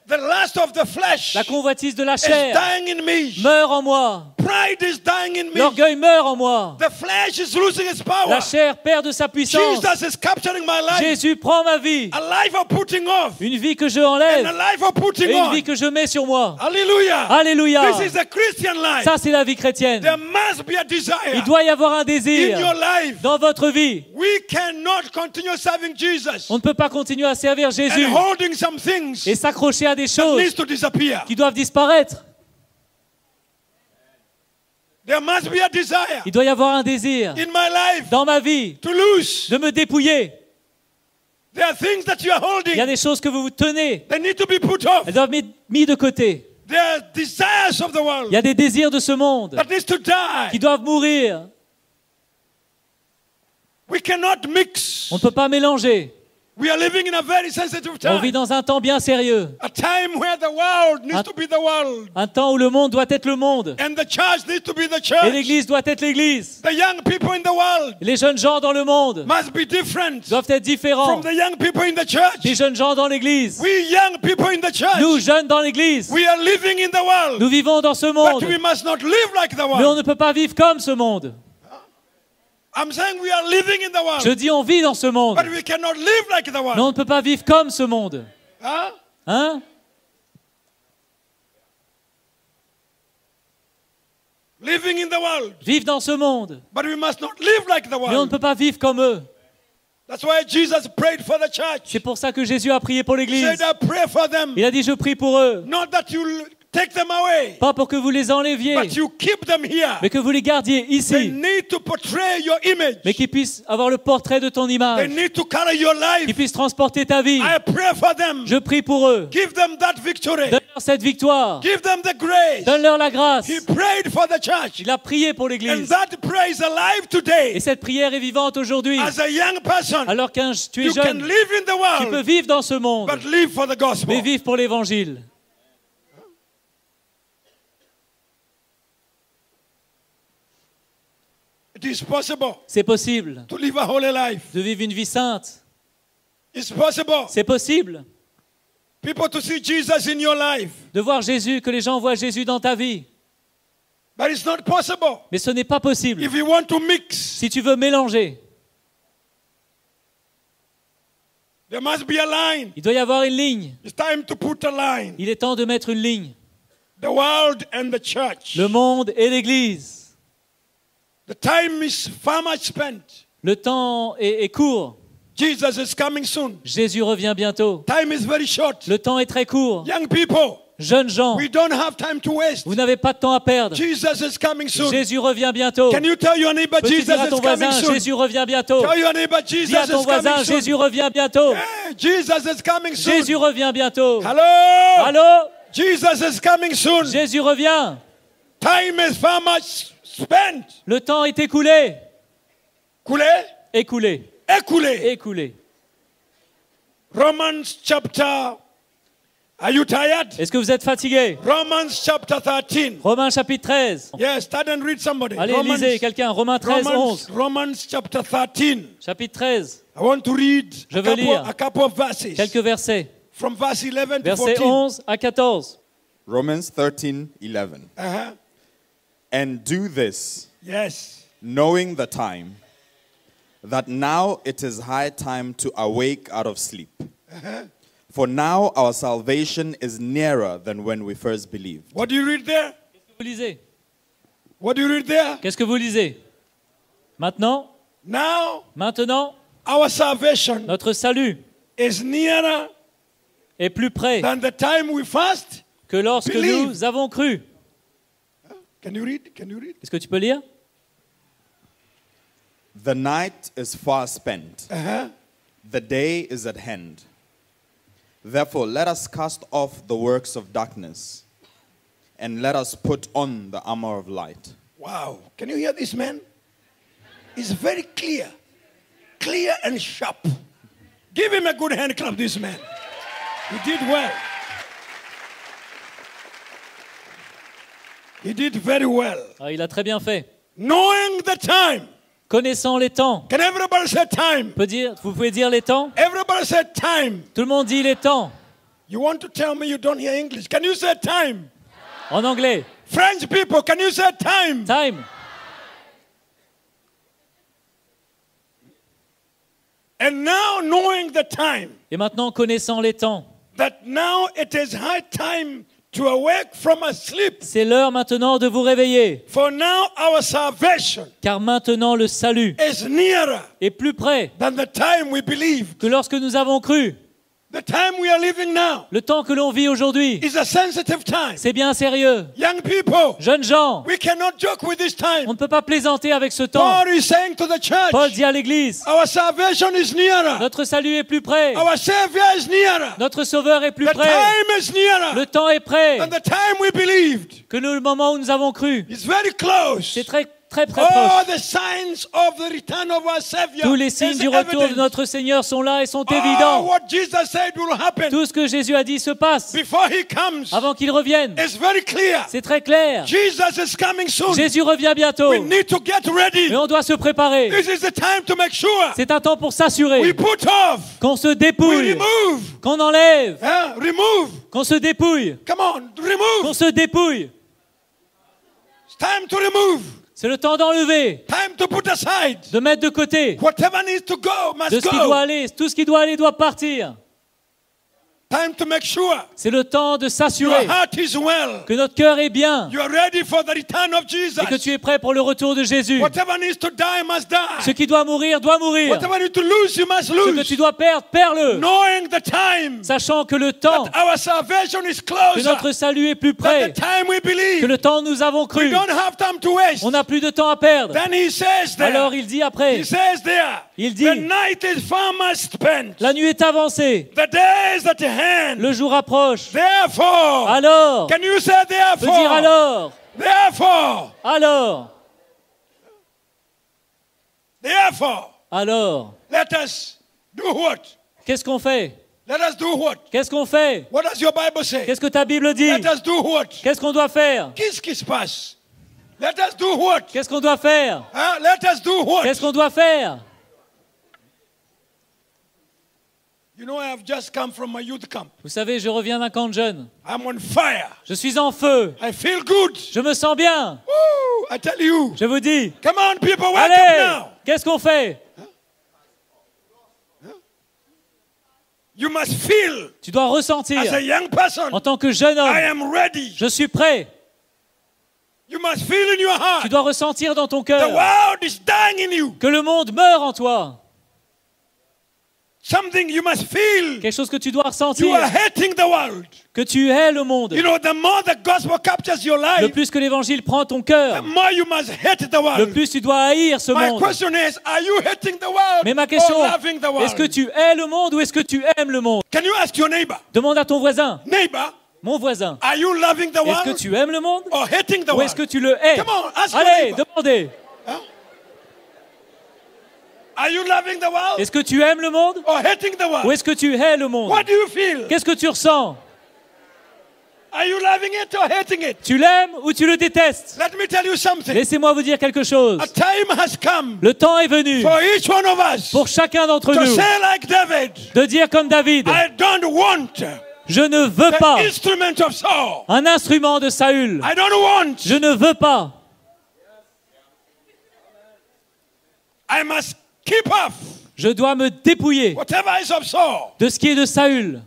The lust of the flesh La convoitise de la is chair dying in me. meurt en moi. Pride is dying in me. L'orgueil meurt en moi. The flesh is losing its power. La chair perd de sa puissance. Jesus is capturing my life. Jésus prend ma vie. A life of putting off Une vie que je and enlève a life of putting et une on. vie que je mets sur moi. Hallelujah. Alléluia. This is the Christian life. Ça, c'est la vie chrétienne. There must be a desire Il doit y avoir un in désir your life. dans votre vie. We cannot continue serving Jesus On ne peut pas continuer à servir Jésus and holding some things et s'accrocher à des that choses needs to disappear. qui doivent disparaître. There must be a desire Il doit y avoir un désir in my life dans ma vie to lose. de me dépouiller. There are things that you are Il y a holding. des choses que vous vous tenez. They need to be put off. Elles doivent être mises de côté. There are desires of the Il world y a des désirs de ce monde that needs to qui die. doivent mourir. We cannot mix. On ne peut pas mélanger. We are living in a very sensitive On vit time. dans un temps bien sérieux. A time where the world needs to be the world. Un temps où le monde doit être le monde. And the church needs to be the Et church. l'Église doit être l'Église. The young people in the world Les jeunes gens dans le monde must be different doivent être différents from the young people in the church. des jeunes gens dans l'Église. We young people in the Nous, church, jeunes dans l'Église, we are living in the world, nous vivons dans ce but monde. we must not live like the Mais on world. ne peut pas vivre comme ce monde. I'm saying we are living in the Je world, dis on vit dans ce monde. but we cannot live like the Mais on world. ne peut pas vivre comme ce monde. Huh? Hein? Living in the world, Vivre dans ce monde. but we must not live like the Mais on ne world. peut pas vivre comme eux. That's why Jesus prayed for the church. C'est pour ça que Jésus a prié pour He l'Église. said, I pray for them, Il a dit je prie pour eux. not that you take them away, Pas pour que vous les enleviez, but you keep them here. mais que vous les gardiez They ici. need to portray your image. Mais qu'ils puissent avoir le portrait de ton They image. need to carry your Qu'ils life. puissent transporter ta vie. I pray for them. Je prie pour eux. Give them that victory. Donne-leur cette victoire. Give them the grace. Donne-leur la grâce. He prayed for the church. Il a prié pour And l'Église. that prayer is alive Et today. cette prière est vivante aujourd'hui. As a young person, Alors que tu es you can jeune, live in the tu peux world, vivre dans ce monde, but live for the gospel. mais vivre pour l'Évangile. It is possible C'est possible to live a holy life. de vivre une vie sainte. It's possible C'est possible people to see Jesus in your life. de voir Jésus, que les gens voient Jésus dans ta vie. But it's not possible Mais ce n'est pas possible. if you want to mix. Si tu veux mélanger, There must be a line. il doit y avoir une ligne. It's time to put a line. Il est temps de mettre une ligne. The world and the church. Le monde et l'Église. The time is far much spent. Le temps est court. Jesus is coming soon. Jésus revient bientôt. Time is very short. Le temps est très court. Young people, Jeunes gens, we don't have time to waste. vous n'avez pas de temps à perdre. Jesus is coming soon. Jésus revient bientôt. Can you tell your neighbor Peux-tu Jesus dire à is ton coming voisin, soon? Jésus revient bientôt. Tell your neighbor Dis Jesus à ton is voisin, coming soon. Jésus revient bientôt. Hey, Jesus is coming soon. Jésus revient bientôt. Hello? Allô? Jesus is coming soon. Jésus revient. Time is far much spent. Le temps est écoulé. Coulé? Écoulé. Écoulé. Écoulé. Romans chapter. Are you tired? Est-ce que vous êtes fatigué? Romans chapter 13. Romains chapitre 13. Yes, stand and read somebody. Allez, lisez quelqu'un. Romains 13, 11. Romans chapter 13. Chapitre 13. I want to read Je veux lire a couple of verses. Quelques versets. From verse 11 to Versets 14. 11 à 14. Romans 13:11. Uh-huh. And do this, Yes. knowing the time, that now it is high time to awake out of sleep. For now our salvation is nearer than when we first believed. What do you read there? Vous lisez. What do you read there? Qu'est-ce que vous lisez? Maintenant, Now, our salvation notre salut is nearer est plus près than the time we first que lorsque Believe. nous avons cru. Can you read? Can you read? Est-ce que tu peux lire? The night is far spent. Uh-huh. The day is at hand. Therefore, let us cast off the works of darkness and let us put on the armor of light. Wow. Can you hear this man? He's very clear. Clear and sharp. Give him a good hand clap, this man. He did well. He did very well. Ah, il a très bien fait. Knowing the time. Connaissant les temps. Can everybody say time? Vous pouvez dire les temps? Everybody say time. Tout le monde dit les temps. You want to tell me you don't hear English? Can you say time? En anglais. French people, can you say time? Time. And now knowing the time, Et maintenant, connaissant les temps. that now it is high time to awake from a sleep. C'est l'heure maintenant de vous réveiller. For now our salvation Car maintenant le salut is nearer est plus près than the time we believed. que lorsque nous avons cru. The time we are living now Le temps que l'on vit aujourd'hui, is a sensitive time. c'est bien sérieux. Young people, Jeunes gens, we cannot joke with this time. on ne peut pas plaisanter avec ce temps. Paul is saying to the Paul church, dit à l'Église, our salvation is nearer. notre salut est plus près. Our Savior is nearer. Notre Sauveur est plus The près. time is nearer Le temps est prêt. than the time we believed. Que le moment où nous avons cru, It's very close. c'est très très All proche. the signs of the return of our Savior Tous les is signes du retour de evident. notre Seigneur sont là et sont Oh, évidents. what Jesus said will happen Tout ce que Jésus a dit se passe before he comes avant qu'il revienne. is very clear. C'est très clair. Jesus is coming soon. Jésus revient bientôt. We need to get ready. Mais on doit se préparer. This is the time to make sure C'est un temps pour we s'assurer put off, qu'on se we dépouille, remove, qu'on enlève, remove. qu'on se dépouille, Come on, qu'on remove. se dépouille. It's time to remove. C'est le temps d'enlever, Time to put aside. de mettre de côté. Whatever needs to go De must ce qui doit go. aller, tout ce qui doit aller doit partir. Time to make sure C'est le temps de your s'assurer heart is well. que notre cœur est bien You are ready for the return of Jesus. et que tu es prêt pour le retour de Jésus. Whatever needs to die must Ce die. qui doit mourir, doit mourir. Whatever needs to lose, you must Ce que lose. tu dois perdre, perds-le. Knowing the time Sachant que le temps, that our salvation is que closer notre salut est plus than près, the time we que believe. le temps où nous avons We cru. don't have time to waste. On n'a plus de temps à perdre. Then he says there, Alors il dit après, he says there, il dit, the night is far much spent. la nuit est avancée, The day is at hand. le jour approche. Therefore, Alors, can you say peut dire therefore? alors, Therefore, alors, let us do what? qu'est-ce qu'on fait? Let us do what? Qu'est-ce qu'on fait? What does your Bible say? Qu'est-ce que ta Bible dit? Let us do what? Qu'est-ce qu'on doit faire? Qu'est-ce qui se passe? Let us do what? Qu'est-ce qu'on doit faire? Let us do what? Qu'est-ce qu'on doit faire? You know, I have just come from my youth camp. Vous savez, je reviens d'un camp de jeunes. I'm on fire. Je suis en feu. I feel good. Je me sens bien. Woo, I tell you. Je vous dis, Come on, people, wake up allez, now. qu'est-ce qu'on fait? You must feel Tu dois ressentir, as a young person, en tant que jeune I homme, am ready. je suis prêt. You must feel in your Tu heart. dois ressentir dans ton The cœur world is dying in you. que le monde meurt en toi. Something you must feel. Quelque chose que tu dois You ressentir, are hating the world. que tu hais le monde. You know, the more the gospel captures your Le life, plus que l'évangile prend ton the cœur, more you must hate the le world. plus tu dois haïr ce My monde. question is, are you hating the world Mais ma question, or loving the world? est-ce que tu hais le monde ou est-ce que tu aimes le monde? Can you ask your neighbor? Demande à ton voisin, Neighbor, mon voisin, are you loving the est-ce que world tu aimes le monde or hating the ou est-ce world? que tu le hais? Come on, ask your Allez, neighbor. demandez. Are you loving the world Est-ce que tu aimes le monde or hating the ou world? est-ce que tu hais le monde? What do you feel? Qu'est-ce que tu ressens? Are you loving it or hating it? Tu l'aimes ou tu le détestes? Let me tell you something. Laissez-moi vous dire quelque chose. A time has come Le temps est venu for each one of us pour chacun d'entre to nous say like David, de dire comme David, I don't want je ne veux the pas instrument of Saul. un instrument de Saül. I don't want. Je ne veux pas. I must keep off Je dois me dépouiller whatever is of Saul. de ce qui est de Saül.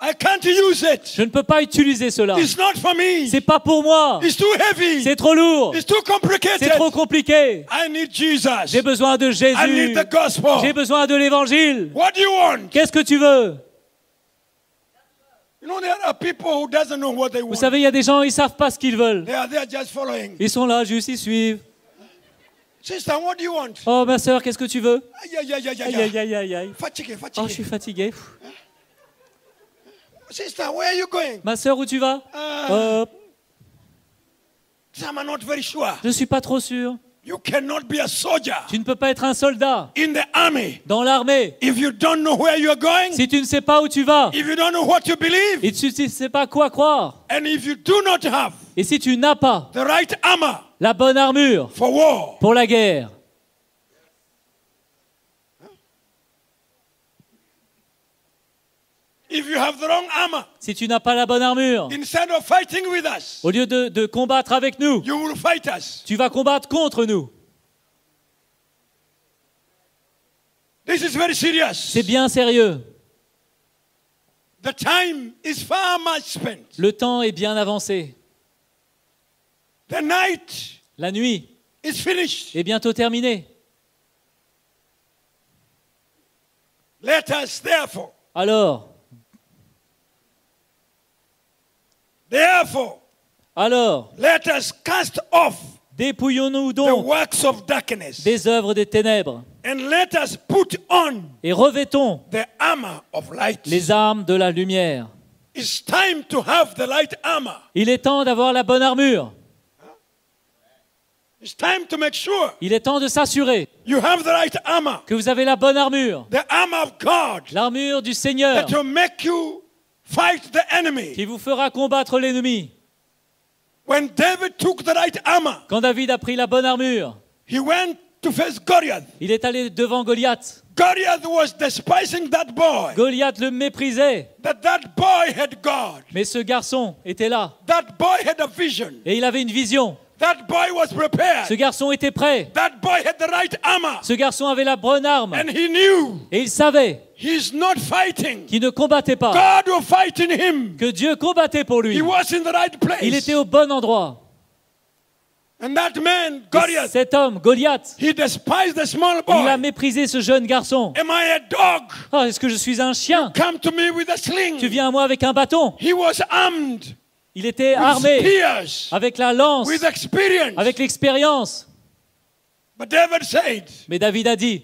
I can't use it. Je ne peux pas utiliser cela. It's not for me. C'est pas pour moi. It's too heavy. C'est trop lourd. It's too C'est complicated. trop compliqué. I need Jesus. J'ai besoin de I Jésus. need the gospel. J'ai besoin de l'évangile. What do you want? Qu'est-ce que tu veux? You know, there are people who doesn't know what they Vous want. savez, il y a des gens, ils savent pas ce qu'ils veulent. They are just following. Ils sont là, juste ils suivent. Sister, what do you want? Oh, ma sœur, qu'est-ce que tu veux? Aïe, aïe, aïe, aïe, Aïe, aïe. aïe, aïe, aïe, aïe. Fatigué, Oh, fatigué. je suis fatigué. Sister, where are you going? Ma sœur, où tu vas? I'm not very sure. Je suis pas trop sûr. You cannot be a soldier Tu ne peux pas être un soldat in the army dans l'armée if you don't know where you are going, si tu ne sais pas où tu vas if you don't know what you believe, et tu ne sais pas quoi croire. and if you do not have Et si tu n'as pas the right armor la bonne armure for war. pour la guerre. If you have the wrong armor, Si tu n'as pas la bonne armure, instead of fighting with us, au lieu de combattre avec nous, you will fight us. tu vas combattre contre nous. This is very serious. C'est bien sérieux. The time is far much spent. Le temps est bien avancé. The night La nuit is finished. est bientôt terminée. Let us therefore, Alors, let us cast off dépouillons-nous the donc works of darkness des œuvres des ténèbres and let us put on et revêtons the armor of light. les armes de la lumière. It's time to have the light armor. Il est temps d'avoir la bonne armure. It's time to make sure Il est temps de s'assurer you have the right armor. que vous avez la bonne armure, The armor of God l'armure du Seigneur that will make you fight the enemy. qui vous fera combattre l'ennemi. When David took the right armor, Quand David a pris la bonne armure, he went to face Goliath. il est allé devant Goliath. Goliath was despising that boy. Goliath le méprisait, That boy had God. mais ce garçon était là That boy had a vision. et il avait une vision. That boy was prepared. Ce garçon était prêt. That boy had the right armor. Ce garçon avait la bonne arme And he knew et il savait he's not fighting. qu'il ne combattait pas, God will fight in him. que Dieu combattait pour lui. He was in the right place. Il était au bon endroit. And that man, Et Goliath, cet homme, Goliath, he despised the small il a boy. méprisé ce jeune garçon. Am I a dog? Oh, est-ce que je suis un chien? Come to me with a Tu sling. viens à moi avec un bâton. He was armed Il était with armé spears, avec la lance, with experience. avec l'expérience. But David said, Mais David a dit,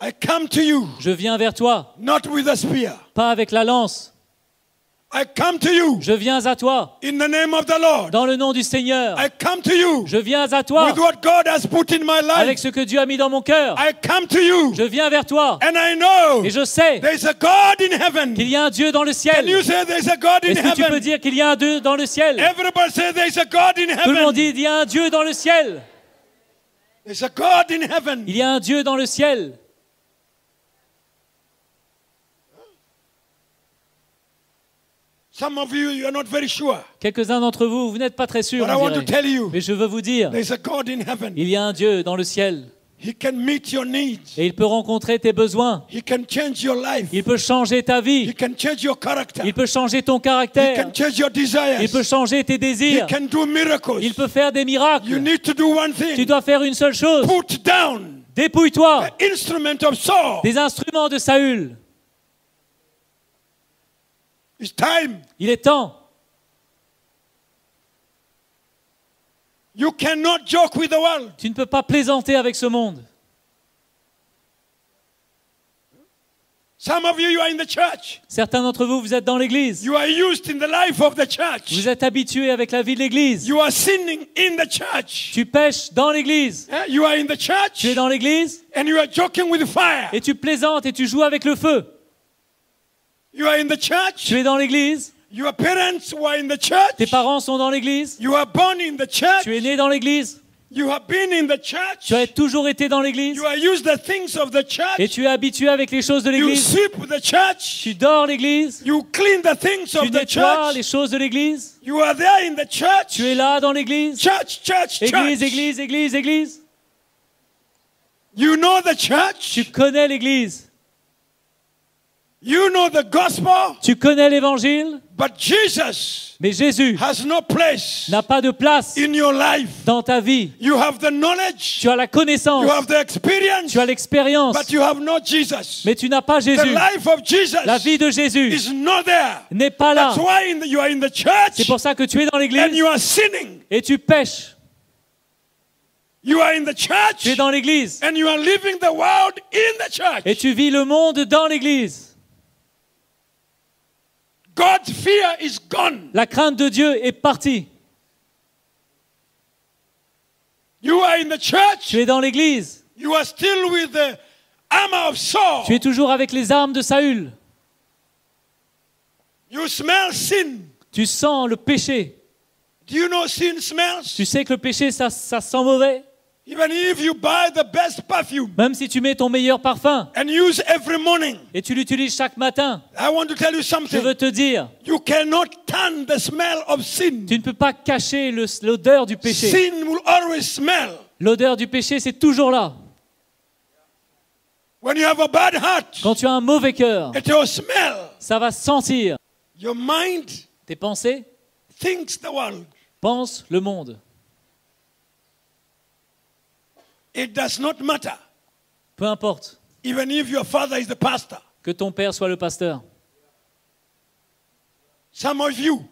I come to you, je viens vers toi, not with a spear. pas avec la lance. I come to you Je viens à toi, in the name of the Lord. dans le nom du Seigneur. I come to you Je viens à toi with what God has put in my avec life. ce que Dieu a mis dans mon cœur. I come to you Je viens vers toi and I know et je sais there's a God in heaven. qu'il y a un Dieu dans le Can you ciel. say there's a God in Est-ce que tu peux heaven? dire qu'il y a un Dieu dans le ciel? Everybody say there's a God in Tout le monde heaven. dit, il y a un Dieu dans le ciel. There's a God in heaven. Il y a un Dieu dans le ciel. Some of you, you're not very sure. Quelques-uns d'entre vous, vous n'êtes pas très sûrs, But I on want to dirait. tell you, Mais je veux vous dire, there's a God in heaven. il y a un Dieu dans le ciel He can meet your needs. et il peut rencontrer tes besoins. He can change your life. Il peut changer ta He vie. can change your character. Il peut changer ton He caractère. can change your desires. Il peut changer tes He désirs. can do miracles. Il peut faire des You miracles. need to do one Tu thing. dois faire une seule chose. Put down Dépouille-toi the instrument of Saul. des instruments de Saül. It's time. Il est temps. You cannot joke with the world. Tu ne peux pas plaisanter avec ce monde. Some of you, you are in the church. Certains d'entre vous, vous êtes dans l'église. You are used in the life of the church. Vous êtes habitués avec la vie de l'église. You are sinning in the church. Tu pêches dans l'église. You are in the church Tu es dans l'église and you are joking with fire. et tu plaisantes et tu joues avec le feu. You are in the church. Tu es dans l'église. Your parents were in the church. Tes parents sont dans l'église. You are born in the church. Tu es né dans l'église. You have been in the church. Tu as toujours été dans l'église. You are used the things of the church. Et tu es habitué avec les choses de You l'église. sleep with the church. Tu dors l'église. You clean the things Tu of the nettoies les church. choses de l'église. You are there in the church. Tu es là dans l'église. Church, church, Église, church. église, église, église. You know the church. Tu connais l'église. You know the gospel. Tu connais l'évangile. But Jesus Mais Jésus has no place n'a pas de place in your life. dans ta vie. You have the knowledge, Tu as la connaissance, you have the experience, tu as l'expérience, but you have not Jesus. mais tu n'as pas The Jésus. life of Jesus La vie de Jésus is not there. n'est pas là. That's why you are in the C'est church pour ça que tu es dans and l'église you are sinning. et tu pêches. You are in the Tu church es dans l'église and you are living the world in the et church. tu vis le monde dans l'église. God's fear is gone. La crainte de Dieu est partie. You are in the church. Tu es dans l'église. You are still with the armor of Saul. Tu es toujours avec les armes de Saül. You smell sin. Tu sens le péché. Do you know sin smells? Tu sais que le péché, ça sent mauvais. Even if you buy the best perfume Même si tu mets ton meilleur parfum and use every morning, et tu l'utilises chaque matin, I want to tell you je something. veux te dire, You cannot turn the smell of sin. tu ne peux pas cacher l'odeur du péché. Sin will always smell. L'odeur du péché, c'est toujours là. When you have a bad heart, Quand tu as un mauvais cœur, it will smell. ça va sentir. Your mind Tes pensées thinks the world. pensent le monde. It does not matter. Peu importe Even if your father is the pastor. que ton père soit le pasteur. Some of you,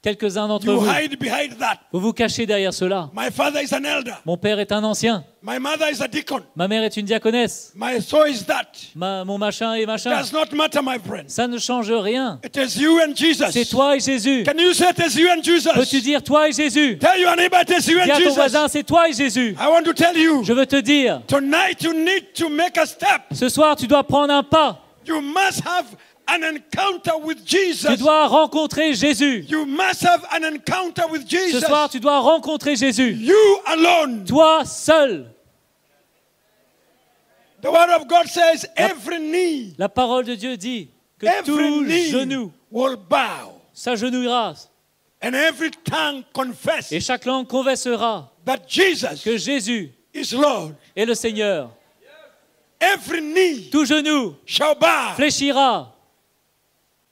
Quelques-uns d'entre you vous, hide behind that. vous vous cachez derrière cela. My father is an elder. Mon père est un ancien. My mother is a deacon. Ma mère est une diaconesse. My so is that. Mon machin et machin. Does not matter, my friend. Ça ne change rien. It is you and Jesus. C'est toi et Jésus. Can you say it is you and Jesus? Peux-tu dire toi et Jésus? Tell your neighbor it is you Dis and à ton Jesus. voisin, c'est toi et Jésus. I want to tell you, Je veux te dire, tonight you need to make a step. ce soir, tu dois prendre un pas. You must have an encounter with Tu Jesus. dois rencontrer Jésus. You must have an encounter with Ce Jesus. soir, tu dois rencontrer Jésus. You alone. Toi seul. The word of God says every knee, La parole de Dieu dit que every tout knee genou will bow s'agenouillera and every tongue confess et chaque langue confessera that Jesus que Jésus is Lord. est le Seigneur. Every knee Tout genou shall bow. fléchira.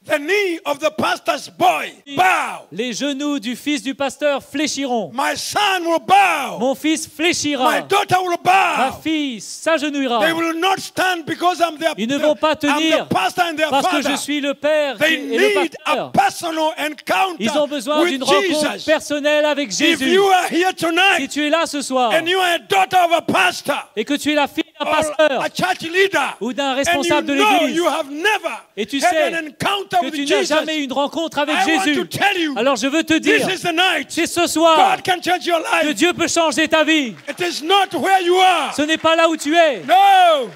The knee of the pastor's boy bow. Les genoux du fils du pasteur fléchiront. My son will bow. Mon fils My fléchira. daughter will Ma bow. fille s'agenouillera. They will not stand because I'm their, Ils ne vont pas I'm tenir the pastor and their parce que father. je suis le père They et le need a pasteur. personal encounter Ils ont besoin with d'une rencontre Jesus. personnelle avec If Jésus. you are here Si tonight tu es là ce soir and you are a daughter of a pastor et que tu es la fille d'un or pasteur a church leader ou d'un and responsable you de know l'église you have never et tu had sais an encounter que with tu n'as Jesus, jamais eu une rencontre avec I want to Jésus, tell you, alors je veux te this dire, is the night c'est ce soir God can change your que life. Dieu peut changer ta vie. It is not where you are. Ce n'est pas là où tu es. No.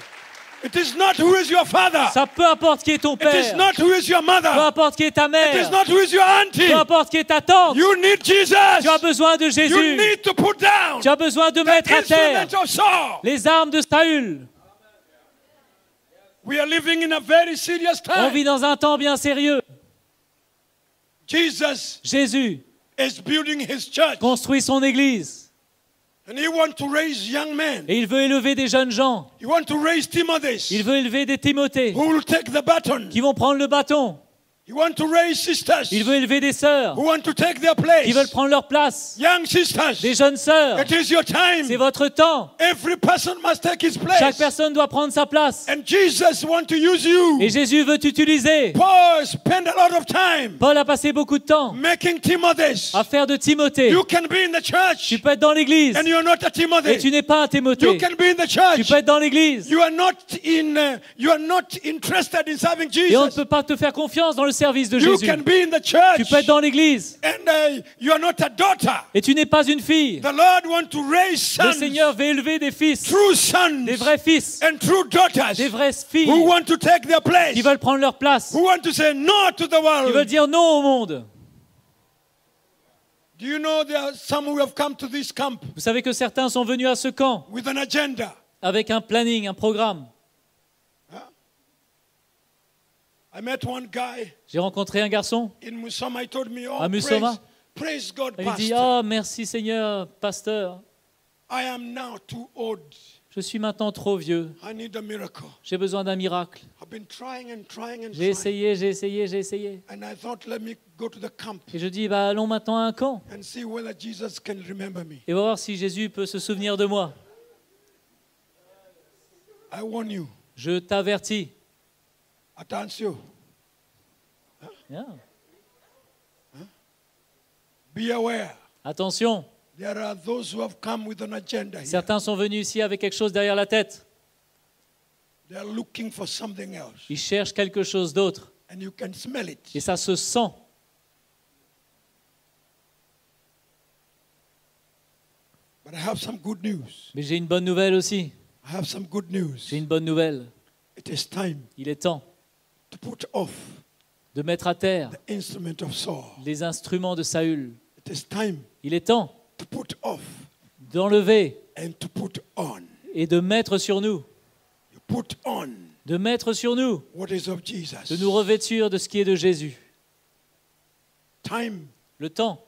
It is not who is your father. Ça peu importe qui est ton It is père, not who is your peu mother. importe qui est ta It is mère, not who is your auntie. peu importe qui est ta tante. You need Jesus. Tu as besoin de You Jésus. need to put down Tu as besoin de the mettre à terre instrument of Saul. les armes de Saül. We are living in a very serious On time. vit dans un temps bien sérieux. Jesus Jésus is building his church. construit son église And he wants to raise young men. et il veut élever des jeunes gens. He wants to raise Timothys Il veut élever des Timothées who will take the baton. qui vont prendre le bâton. He wants to raise sisters Il veut élever des sœurs who want to take their place. qui veulent prendre leur place. Young sisters, Des jeunes sœurs. it is your time. C'est votre temps. Every person must take his place. Chaque personne doit prendre sa place. And Jesus wants to use you. Et Jésus veut t'utiliser. Paul spent a lot of time Paul a passé beaucoup de temps making Timothys. à faire de Timothée. You can be in the church Tu peux être dans l'église and you are not a et Timothy. tu n'es pas un You Timothée. can be in the Tu church. peux être dans l'église You are not interested in serving et on ne Jesus. peut pas te faire confiance dans le service de You Jésus. can be in the church Tu peux être dans l'église and you are not a daughter. et tu n'es pas une fille. The Lord wants to raise Le sons, Seigneur veut élever des fils, true sons des vrais fils, and true daughters des vraies filles who want to take their place, qui veulent prendre leur place, who want to say no to the qui veulent world. dire non au monde. Do you know there are some who have come to this camp Vous savez que certains sont venus à ce camp with an agenda? avec un planning, un programme. I met one guy J'ai rencontré un garçon, in Musoma. He told me, À oh, Musoma. praise God, il dit pastor. « Oh, merci Seigneur, pasteur, I am now too old Je suis maintenant trop vieux. I need a miracle. J'ai besoin d'un miracle. I've been trying and trying and J'ai trying. essayé. And I thought, let me go to the camp Et je dis, bah, allons maintenant à un camp. and see whether Jesus can remember me. Et on va voir si Jésus peut se souvenir de moi. I warn you. Je t'avertis. Attention. Bien. Be aware. Attention, There are those who have come with an agenda here. certains sont venus ici avec quelque chose derrière la tête. They are looking for something else. Ils cherchent quelque chose d'autre. And you can smell it. Et ça se sent. But I have some good news. Mais j'ai une bonne nouvelle aussi. I have some good news. J'ai une bonne nouvelle. It is time Il est temps to put off de mettre à terre the instrument of Saul. les instruments de Saül. It is time Il est temps to put off d'enlever and to put on. et de mettre sur nous, You put on de mettre sur nous, what is of Jesus. de nous revêtir de ce qui est de Jésus. Time Le temps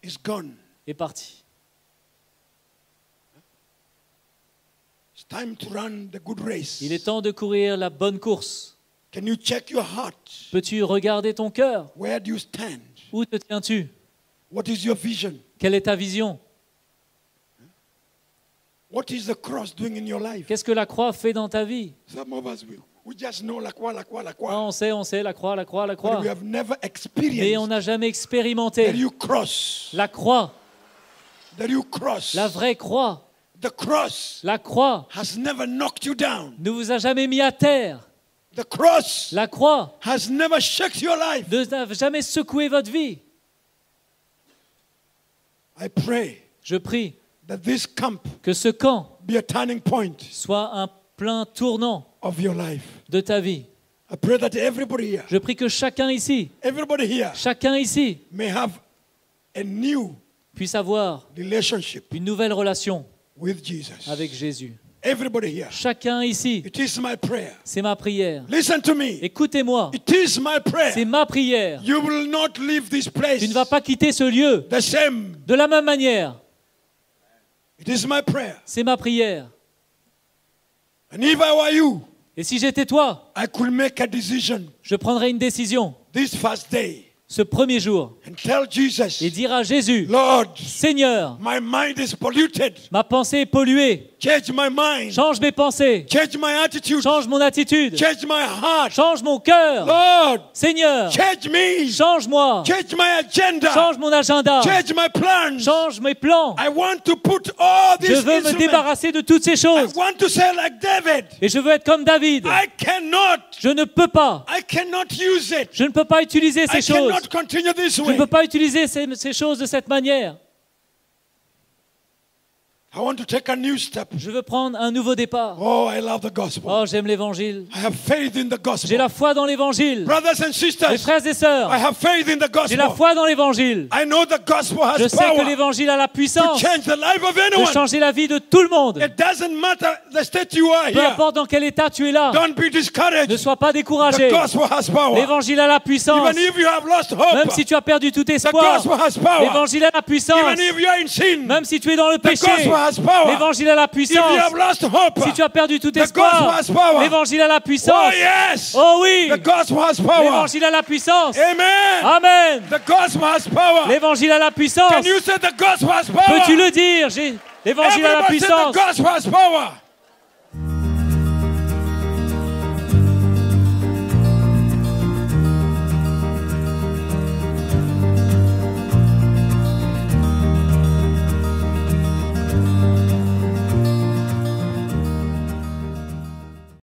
is gone. est parti. It's time to run the good race. Il est temps de courir la bonne course. Can you check your heart? Peux-tu regarder ton cœur? Where do you stand? Où te tiens-tu? What is your vision? Quelle est ta vision? What is the cross doing in your life? Qu'est-ce que la croix fait dans ta vie? Some of us, we just know la croix, la croix, la Ah, croix. on sait, la croix, la croix, la But croix. we have never Mais on experienced n'a jamais that expérimenté you cross. la croix, That you cross. la vraie croix. The cross La croix has never knocked you down. ne vous a jamais mis à terre. The cross La croix has never shaken your life. ne n'a jamais secoué votre vie. I pray Je prie that this camp que ce camp be a turning point soit un plein tournant of your life. de ta vie. I pray that everybody here, Je prie que chacun ici may have a new puisse avoir relationship une nouvelle relation with Jesus. avec Jésus. Everybody here. Chacun ici, It is my prayer. c'est ma prière. Listen to me. Écoutez-moi, It is my prayer. c'est ma prière. You will not leave this place Tu ne vas pas quitter ce lieu the same. de la même manière. It is my prayer. C'est ma prière. And if I were you, Et si j'étais toi, I could make a decision je prendrais une décision this first day ce premier jour and tell Jesus, et dire à Jésus, Lord, Seigneur, my mind is polluted. ma pensée est polluée. Change my mind. Change mes pensées. Change my attitude. Change mon attitude. Change my heart. Change mon cœur. Lord, Seigneur, change me. change-moi. Change my agenda. Change mon agenda. Change my plans. Change mes plans. I want to put all Je these veux me instruments. débarrasser de toutes ces I choses. want to say like David, Et je veux être comme David. I cannot Je ne peux pas. use it. Je ne peux pas utiliser ces I choses. cannot continue this Je ne way. peux pas utiliser ces choses de cette manière. I want to take a new step. Je veux prendre un nouveau départ. Oh, I love the gospel. Oh, j'aime l'évangile. I have faith in the J'ai gospel. la foi dans l'évangile. Brothers and Mes sisters, frères et sœurs, I have faith in the j'ai la gospel. foi dans l'évangile. I know the gospel Je has sais que power l'évangile a la to puissance change the life of de anyone. changer la vie de tout le monde. It doesn't matter the state you are Peu here. importe dans quel état tu es là, Don't be ne discouraged. sois pas The découragé. gospel has power. L'évangile a la puissance. Even if you have lost Même hope, si tu as perdu tout the espoir, gospel has power. l'évangile a la puissance. Even if you are in sin, Même si tu es dans le the péché, gospel has power. l'évangile a la If you puissance. have lost hope, Si tu as perdu tout the gospel espoir, has power. l'évangile a la Oh puissance. yes, Oh oui, the gospel has power. l'évangile a la puissance. Amen. Amen. The gospel has power. L'évangile a la puissance. Can you say the gospel has power? Peux-tu le dire? L'évangile a la Everybody say the puissance. gospel has power.